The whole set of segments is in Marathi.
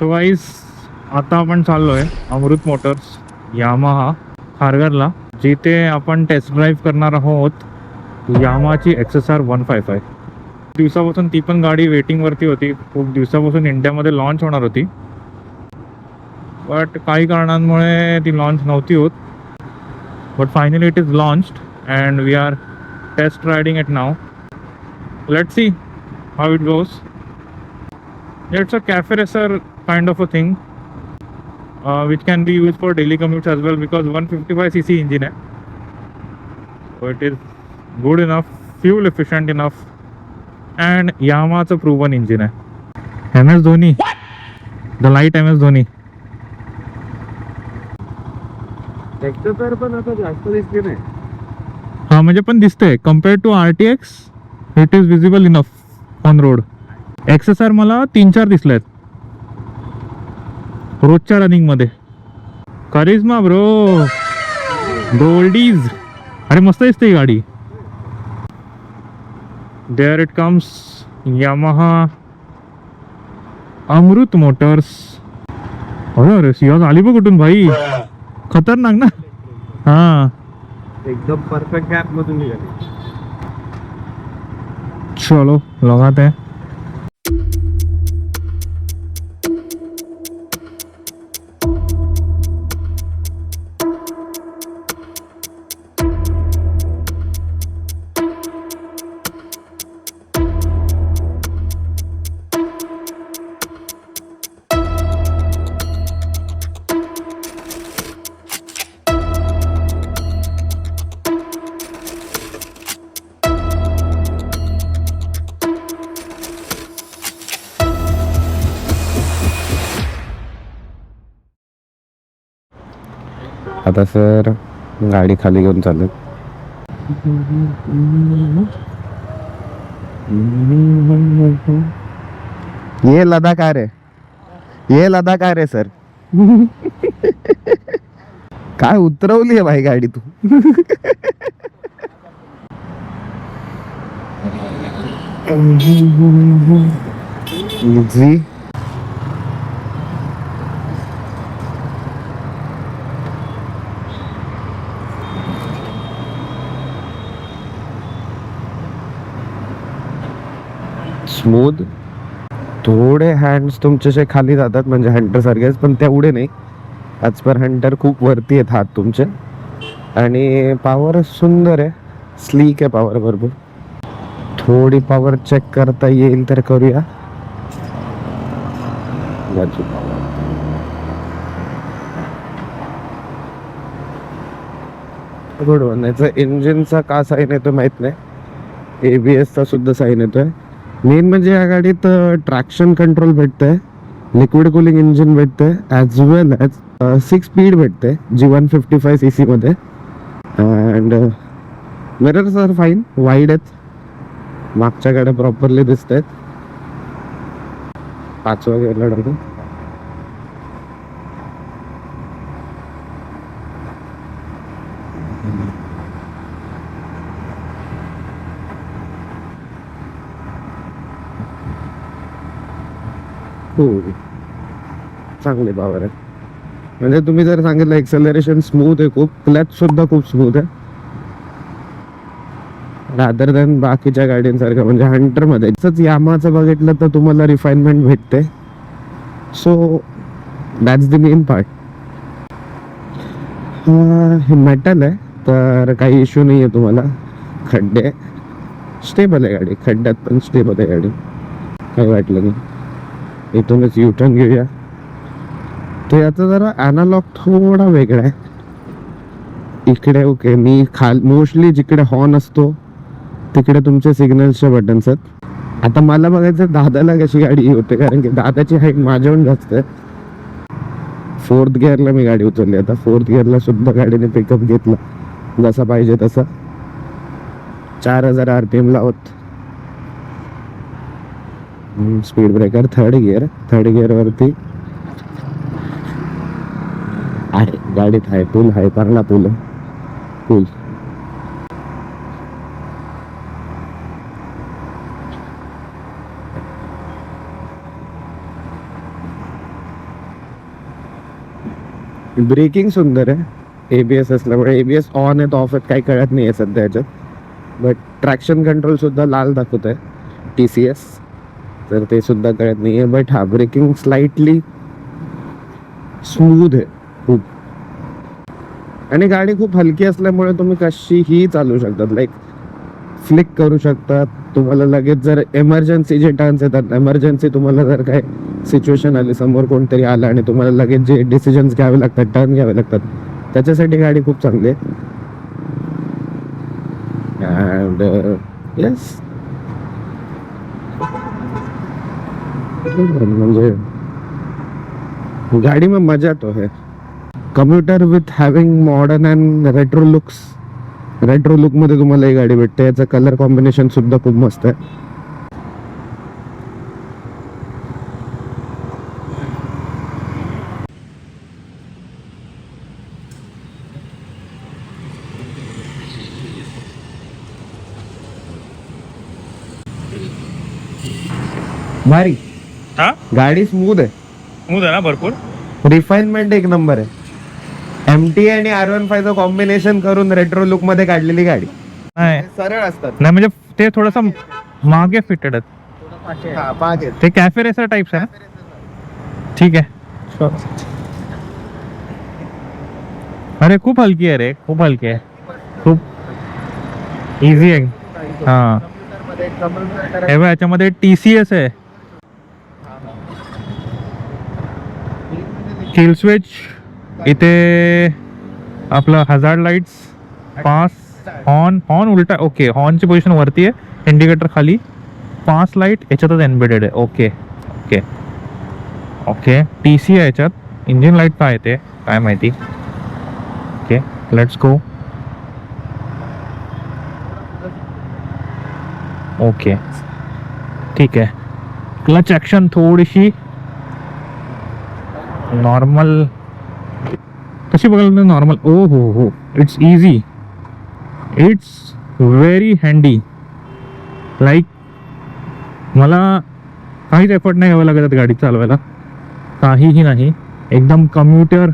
तो गाईस आता आपण चाललोय अमृत मोटर्स यामाहा खारघरला, जिथे आपण टेस्ट ड्राईव्ह करणार आहोत यामाची XSR 155. दिवसापासून ती पण गाडी वेटिंग वरती होती. खूप दिवसापासून इंडियामध्ये लॉन्च होणार होती, बट काही कारणांमुळे ती लॉन्च नव्हती होत. But finally it is launched and we are test riding it now. Let's see how it goes. It's a cafe racer kind of a thing, which can be used for daily commutes as well because 155cc engine hai. So it is good enough, fuel efficient enough, and Yamaha's a proven engine hai. MS Dhoni, the light MS Dhoni. XSR पण आता जास्त दिसते नाही. हा म्हणजे पण दिसतंय compared to RTX. It is visible enough on road. XSR मला 3-4 दिसलेत रोजच्या रनिंग मध्ये. करिश्मा ब्रो, गोल्डीज. अरे मस्त दिसते ही गाडी. There it comes, Yamaha Amrit motors. अरे अरे सियाज आली बघ कुठून भाई, खतरनाक ना. हा एकदम परफेक्ट गॅप मधून निघाली. चलो लगाते हैं. आता सर गाडी खाली घेऊन चालू. ये लदाख आ रे, ये लदाख आ रे सर. काय उतरवली आहे भाई गाडी तू. इझी. स्मूथ. थोडे हँड्स तुमचे खाली जातात म्हणजे हंटर सारखेच, पण तेवढे नाही. ॲज पर हंटर खूप वरती आहेत हात तुमचे. आणि पॉवर सुंदर आहे, स्लीक आहे पॉवर भरपूर. थोडी पॉवर चेक करता येईल तर करूया. Good one. याचा इंजिनचा का साईन येतो माहित नाही, ABS चा सुद्धा साईन येतोय. मेन म्हणजे या गाडीत ट्रॅक्शन कंट्रोल भेटतंय, लिक्विड कूलिंग इंजिन भेटतंय, ॲज वेल ॲज 6 स्पीड भेटते जी 155cc मध्ये. And mirrors are fine, wide आहेत, मागच्या गाड्या प्रॉपरली दिसत आहेत. 5वा गेला टाकून. हो चांगले पॉवर आहे. म्हणजे तुम्ही जर सांगितलं एक्सेलरेशन स्मूथ आहे खूप, क्लच सुद्धा खूप स्मूथ आहे रादर दॅन बाकीच्या गाड्यांसारखं. म्हणजे हंटर मध्ये तसंच यामाचं बघितलं तर तुम्हाला रिफाइनमेंट भेटते. So that's the main part. हे मेटल आहे तर काही इश्यू नाही आहे तुम्हाला. खड्डे स्टेबल आहे गाडी, खड्ड्यात पण स्टेबल आहे गाडी, काही वाटलं नाही. इथूनच युटर्न घेऊया. तर याचा जरा ॲनालॉग थोडा वेगळा आहे. इकडे ओके, मी मोस्टली जिकडे हॉर्न असतो तिकडे तुमचे सिग्नल्सचे बटन्स आहेत. आता मला बघायचं दादाला कशी गाडी होते, कारण की दादाची हाईट माझ्याहून जास्त आहे. 4th गिअरला मी गाडी उचलली. आता 4th गिअरला सुद्धा गाडीने पिकअप घेतला जसा पाहिजे तसा. 4000 RPM लावत. स्पीड ब्रेकर, थर्ड गिअर वरती आहे. गाडीत आहे पूल, आहे चांगला पूल आहे. पूल ब्रेकिंग सुंदर आहे ABS असल्यामुळे. ABS ऑन आहेत ऑफ आहेत काही कळत नाही आहे सध्या याच्यात. बट ट्रॅक्शन कंट्रोल सुद्धा लाल दाखवत आहे TCS, तर ते सुद्धा कळत नाही आहे. बट हा ब्रेकिंग स्लाइटली स्मूथ आहे खूप. आणि गाडी खूप हलकी असल्यामुळे तुम्ही कशीही चालू शकतात. लाईक फ्लिक करू शकतात. तुम्हाला लगेच जर एमर्जन्सी जे टर्न्स येतात, एमर्जन्सी तुम्हाला जर काय सिच्युएशन आली, समोर कोणतरी आलं आणि तुम्हाला लगेच जे डिसिजन्स घ्यावे लागतात, टर्न घ्यावे लागतात, त्याच्यासाठी गाडी खूप चांगली आहे. अँड येस, म्हणजे गाड़ी में मजा तो है. Commuter with having modern and retro looks. Retro look मध्ये तुम्हाला ही गाडी भेटते. याचं कलर कॉम्बिनेशन सुद्धा खूप मस्त आहे. भारी हा गाडी स्मूथ आहे. स्मूथ आहे ना भरपूर. रिफाइनमेंट एक नंबर आहे. MT आणि R15 कॉम्बिनेशन करून रेट्रो लुक मध्ये काढलेली गाडी. नाही सरळ असतात. नाही म्हणजे ते थोडस मागे फिटेड आहेत. ते कॅफे रेसर टाइप्स आहे ना. ठीक आहे. अरे खूप हलकी आहे रे, खूप हलकी आहे, खूप इझी आहे. हा हे बघ, याच्यामध्ये TCS आहे. किल स्विच इथे, आपलं hazard lights, pass, horn. Horn उलटा, ओके. हॉर्नची पोझिशन वरती आहे, इंडिकेटर खाली, पास लाईट याच्यातच एम्बेडेड आहे. Okay okay okay. TC आहे याच्यात. इंजिन लाईट काय ते काय माहिती. Okay, let's go. ओके ठीक आहे. क्लच ॲक्शन थोडीशी नॉर्मल, कशी बघायला नॉर्मल. ओ हो, it's easy, it's very handy. Like मला काहीच एफर्ट नाही घ्यावं लागत गाडी चालवायला, काहीही नाही. एकदम कम्युटर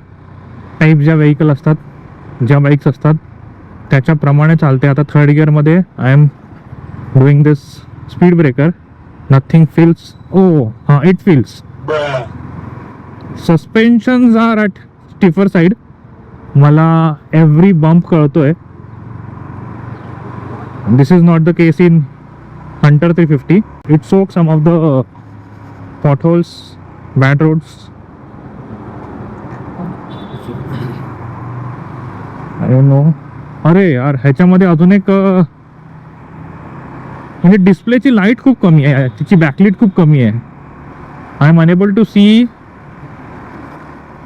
टाईप ज्या व्हेकल असतात, ज्या बाईक्स असतात त्याच्याप्रमाणे चालते. आता थर्ड गिअरमध्ये I am doing this speed breaker. Nothing feels. Oh हां, it feels. Suspensions are at stiffer side. मला एव्हरी बम्प कळतोय. This is not the case in Hunter 350. It soak some of the potholes, bad roads. I don't know. अरे यार, ह्याच्यामध्ये अजून एक म्हणजे डिस्प्लेची लाईट खूप कमी आहे, तिची बॅकलाईट खूप कमी आहे. I am unable to see.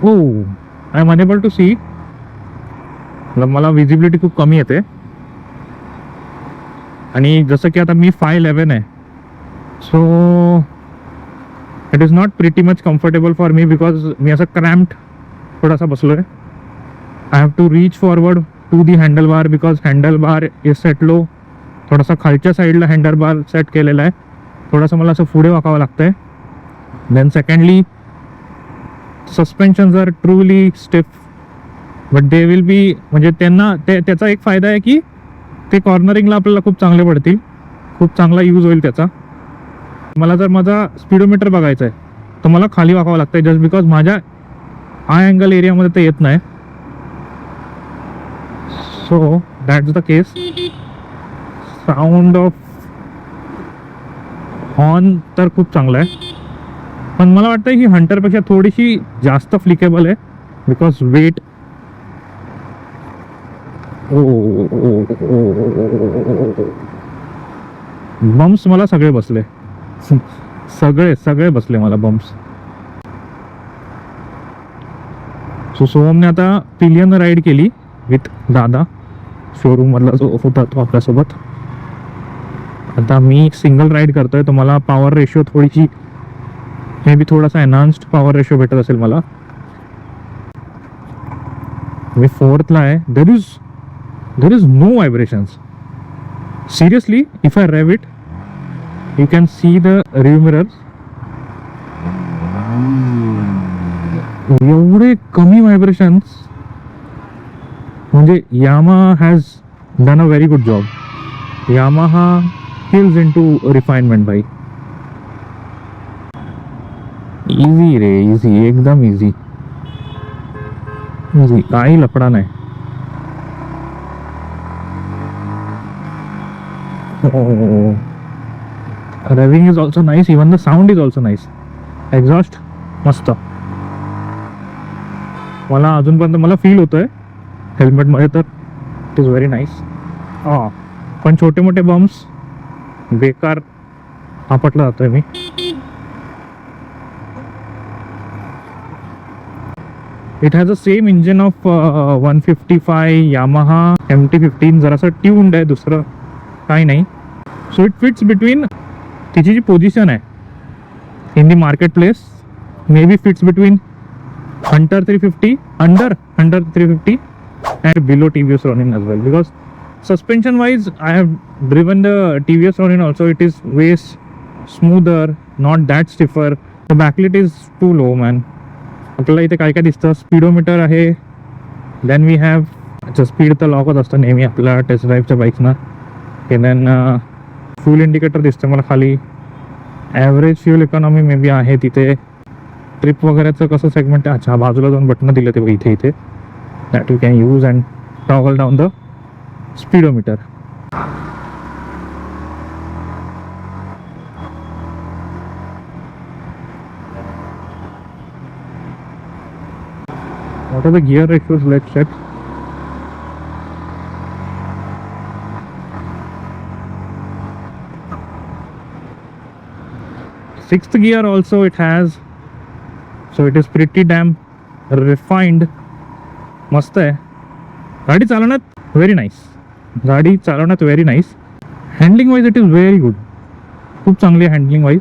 I am unable to see. मला विजिबिलिटी खूप कमी येते. आणि जसं की आता मी 5'11" आहे, so it is not pretty much comfortable for me, because मी असं क्रॅम्प्ड थोडासा बसलोय. I have to reach forward to the handle bar, because handle bar is set low. थोडासा खालच्या साईडला हँडल बार सेट केलेला आहे, थोडंसं मला असं पुढे वाकावं लागतंय. Then secondly suspensions are truly stiff, but they will be, म्हणजे त्यांना त्याचा एक फायदा आहे की ते कॉर्नरिंगला आपल्याला खूप चांगले पडतील, खूप चांगला यूज होईल त्याचा. मला जर माझा स्पीडोमीटर बघायचा आहे तर मला खाली वाकावं लागतं, जस्ट बिकॉज माझ्या आय अँगल एरियामध्ये ते येत नाही. So that's the case. Sound of horn तर खूप चांगला आहे, पण मला वाटतं ही हंटरपेक्षा थोडीशी जास्त फ्लिकेबल आहे, बिकॉज वेट. बम्प्स मला सगळे बसले, सगळे बसले मला बम्प्स. सो सोहमने आता पिलियन राईड केली विथ दादा, शोरूम मधला जो होता तो आपल्यासोबत. आता मी सिंगल राईड करतोय, तर मला पॉवर रेशिओ थोडीशी, मे बी थोडासा एनहान्स्ड पॉवर रेशिओ भेटत असेल मला. मी 4thला आहे. There is no vibrations. Seriously, if I rev it, you can see the rear mirrors. एवढे कमी व्हायब्रेशन्स, म्हणजे Yamaha has done a very good job. Yamaha kills in to refinement भाई. इझी रे, इझी, एकदम इझी इझी, काही लफडा नाही. Revving is also nice, even the sound is also nice. Exhaust मस्त. मला अजूनपर्यंत मला फील होतोय हेल्मेटमध्ये, तर इट इज व्हेरी नाईस. हां, पण छोटे मोठे बम्प्स बेकार आपटला जातोय मी. It has a same engine of 155 Yamaha MT-15, जरासं ट्यून्ड आहे, दुसरं काही नाही. सो इट फिट्स बिटवीन, तिची जी पोझिशन आहे in the market place, may be fits between Hunter 350, under Hunter 350 and below TVS Ronin as well, because suspension wise I have driven the TVS Ronin also. It is way smoother, not that stiffer. The backlight is too low man. आपल्याला इथे काय काय दिसतं, स्पीडोमीटर आहे, देन वी हॅव, अच्छा स्पीड तर लॉकच असतं नेहमी आपल्या टेस्ट ड्राईव्हच्या बाईक्सना. देन फ्यूल इंडिकेटर दिसतं मला खाली. Average fuel economy may be आहे तिथे. ट्रिप वगैरेचं कसं सेगमेंट आहे, अच्छा बाजूला दोन बटणं दिले ते इथे इथे, that you can use and toggle down the speedometer. What are the gear ratios? Let's check. Sixth gear also it has, so it is pretty damn refined. मस्त आहे गाडी चालवण्यात, व्हेरी नाईस. गाडी चालवण्यात very nice. Handling wise it is very good, खूप चांगली आहे हँडलिंग वाईज.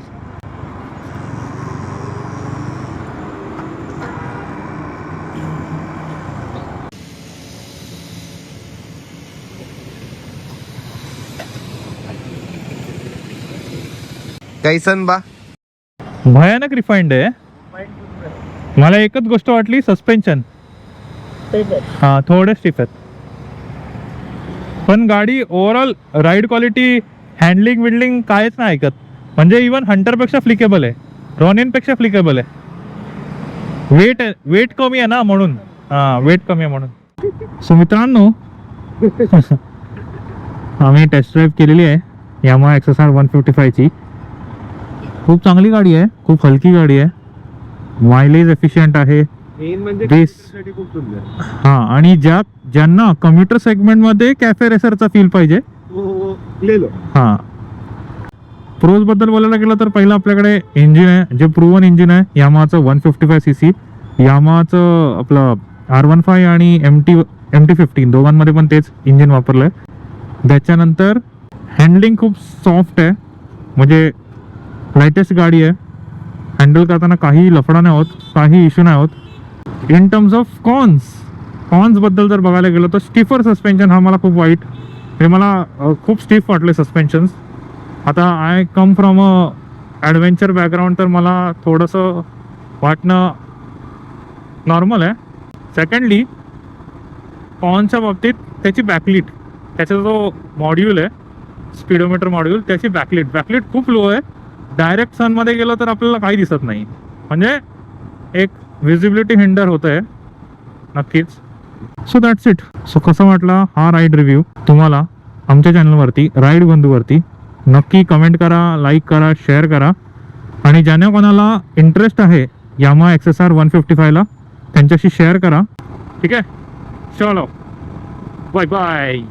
कैसन बा? भयानक रिफाइंड आहे. मला एकच गोष्ट वाटली, सस्पेन्शन हां थोडे स्टिफ आहेत, पण गाडी ओव्हरऑल राईड क्वालिटी, हँडलिंग विल्डिंग काहीच नाही ऐकत. म्हणजे इवन हंटरपेक्षा फ्लिकेबल आहे, रॉनिनपेक्षा फ्लिकेबल आहे. वेट कमी आहे ना म्हणून, हां वेट कमी आहे म्हणून. सो मित्रांनो आम्ही टेस्ट ड्राईव्ह केलेली आहे यामा XSR 155 ची. खूप चांगली गाडी आहे, खूप हलकी गाडी आहे, मायलेज एफिशियंट आहे. हा, आणि ज्यांना कम्युटर सेगमेंट मध्ये कॅफे रेसरचा फील पाहिजे, हा प्रोज बद्दल बोलायला गेलं तर पहिलं आपल्याकडे इंजिन आहे जे प्रूव्हन इंजिन आहे, यामाचं 155cc. यामाचं आपलं R15 आणि MT-15 दोघांमध्ये पण तेच इंजिन वापरलंय. त्याच्यानंतर हँडलिंग खूप सॉफ्ट आहे, म्हणजे लाइटेस्ट गाडी आहे. हँडल करताना काही लफडा नाही होत, काही इश्यू नाही होत. इन टर्म्स ऑफ कॉन्स बद्दल जर बघायला गेलं तर स्टिफर सस्पेन्शन हा मला खूप वाईट, हे मला खूप स्टिफ वाटले सस्पेन्शन्स. आता I come from a adventure background, तर मला थोडंसं वाटणं नॉर्मल आहे. सेकंडली कॉन्सच्या बाबतीत त्याची बॅकलिट, त्याचा जो मॉड्यूल आहे स्पीडोमीटर मॉड्यूल, त्याची बॅकलिट खूप लो आहे. डायरेक्ट सनमध्ये गेलं तर आपल्याला काही दिसत नाही, म्हणजे एक विजिबिलिटी हिंडर होत आहे नक्कीच. So that's it. सो कसं वाटला हा राईड रिव्ह्यू तुम्हाला आमच्या चॅनलवरती राईड बंधूवरती? नक्की कमेंट करा, लाईक करा, शेअर करा. आणि ज्याने कोणाला इंटरेस्ट आहे यामा XSR 155ला त्यांच्याशी शेअर करा. ठीक आहे, चलो बाय बाय.